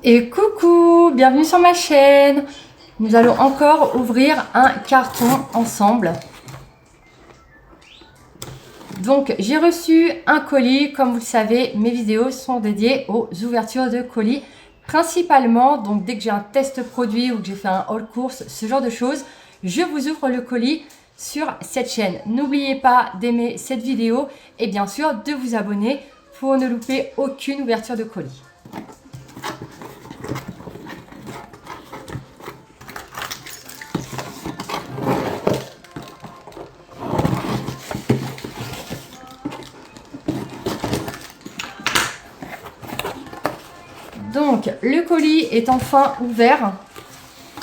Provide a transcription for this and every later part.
Et coucou, bienvenue sur ma chaîne. Nous allons encore ouvrir un carton ensemble. Donc j'ai reçu un colis, comme vous le savez, mes vidéos sont dédiées aux ouvertures de colis. Principalement, donc dès que j'ai un test produit ou que j'ai fait un haul course, ce genre de choses, je vous ouvre le colis sur cette chaîne. N'oubliez pas d'aimer cette vidéo et bien sûr de vous abonner pour ne louper aucune ouverture de colis. Donc, le colis est enfin ouvert.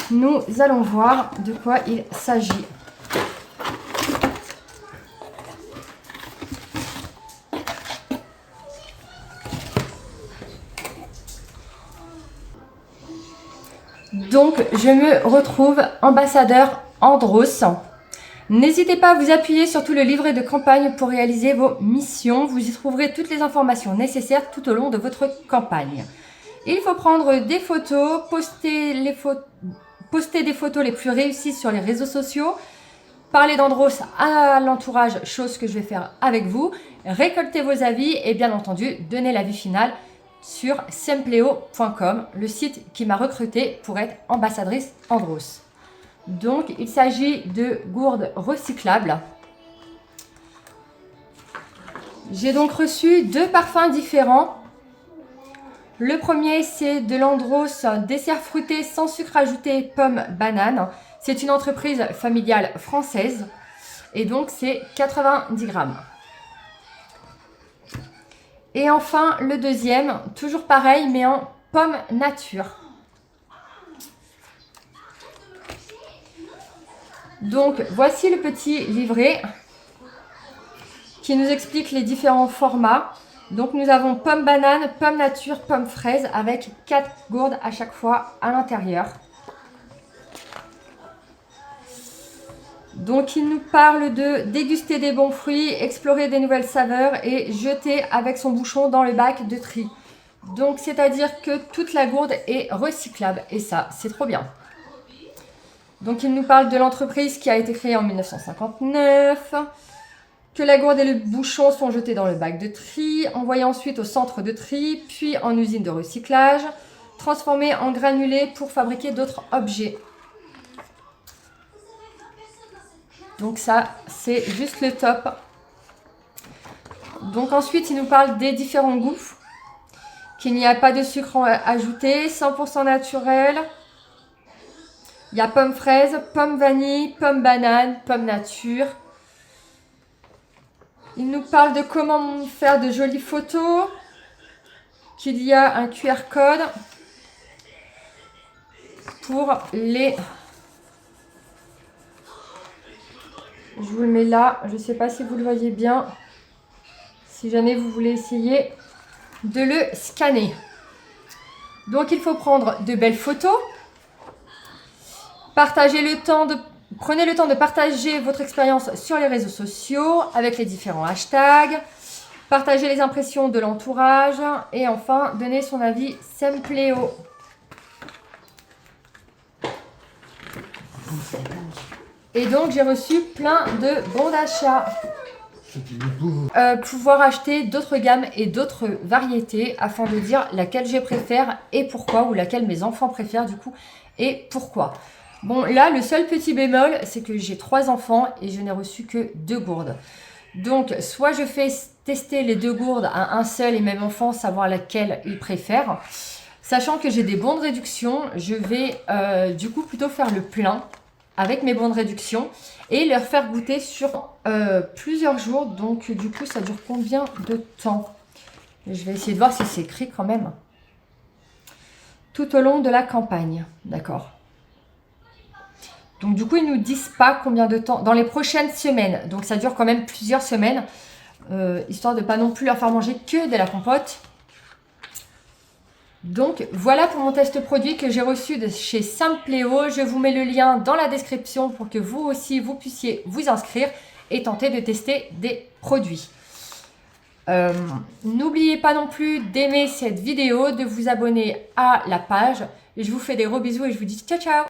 Nous allons voir de quoi il s'agit. Donc, je me retrouve ambassadeur Andros. N'hésitez pas à vous appuyer sur tout le livret de campagne pour réaliser vos missions. Vous y trouverez toutes les informations nécessaires tout au long de votre campagne. Il faut prendre des photos, poster des photos les plus réussies sur les réseaux sociaux, parler d'Andros à l'entourage, chose que je vais faire avec vous, récolter vos avis et bien entendu donner l'avis final sur sempleo.com, le site qui m'a recruté pour être ambassadrice Andros. Donc il s'agit de gourdes recyclables. J'ai donc reçu deux parfums différents. Le premier, c'est de l'Andros dessert fruité sans sucre ajouté pomme banane. C'est une entreprise familiale française et donc c'est 90 grammes. Et enfin, le deuxième, toujours pareil mais en pomme nature. Donc voici le petit livret qui nous explique les différents formats. Donc nous avons pomme banane, pomme nature, pomme fraise avec 4 gourdes à chaque fois à l'intérieur. Donc il nous parle de déguster des bons fruits, explorer des nouvelles saveurs et jeter avec son bouchon dans le bac de tri. Donc c'est-à-dire que toute la gourde est recyclable et ça c'est trop bien. Donc il nous parle de l'entreprise qui a été créée en 1959. Que la gourde et le bouchon sont jetés dans le bac de tri, envoyés ensuite au centre de tri, puis en usine de recyclage, transformés en granulés pour fabriquer d'autres objets. Donc ça, c'est juste le top. Donc ensuite, il nous parle des différents goûts, qu'il n'y a pas de sucre ajouté, 100% naturel. Il y a pomme fraise, pomme vanille, pomme banane, pomme nature. Il nous parle de comment faire de jolies photos, qu'il y a un QR code pour les... Je vous le mets là, je ne sais pas si vous le voyez bien, si jamais vous voulez essayer de le scanner. Donc il faut prendre de belles photos, prenez le temps de partager votre expérience sur les réseaux sociaux avec les différents hashtags, partager les impressions de l'entourage et enfin donner son avis Sempleo. Et donc j'ai reçu plein de bons d'achat. Pouvoir acheter d'autres gammes et d'autres variétés afin de dire laquelle je préfère et pourquoi, ou laquelle mes enfants préfèrent du coup et pourquoi. Bon, là, le seul petit bémol, c'est que j'ai 3 enfants et je n'ai reçu que 2 gourdes. Donc, soit je fais tester les 2 gourdes à un seul et même enfant, savoir laquelle il préfère. Sachant que j'ai des bons de réduction, je vais du coup plutôt faire le plein avec mes bons de réduction et leur faire goûter sur plusieurs jours. Donc, du coup, ça dure combien de temps? Je vais essayer de voir si c'est écrit quand même. Tout au long de la campagne, d'accord. Donc du coup, ils ne nous disent pas combien de temps, dans les prochaines semaines. Donc ça dure quand même plusieurs semaines, histoire de ne pas non plus leur faire manger que de la compote. Donc voilà pour mon test produit que j'ai reçu de chez Sempleo. Je vous mets le lien dans la description pour que vous aussi, vous puissiez vous inscrire et tenter de tester des produits. N'oubliez pas non plus d'aimer cette vidéo, de vous abonner à la page. Et je vous fais des gros bisous et je vous dis ciao ciao.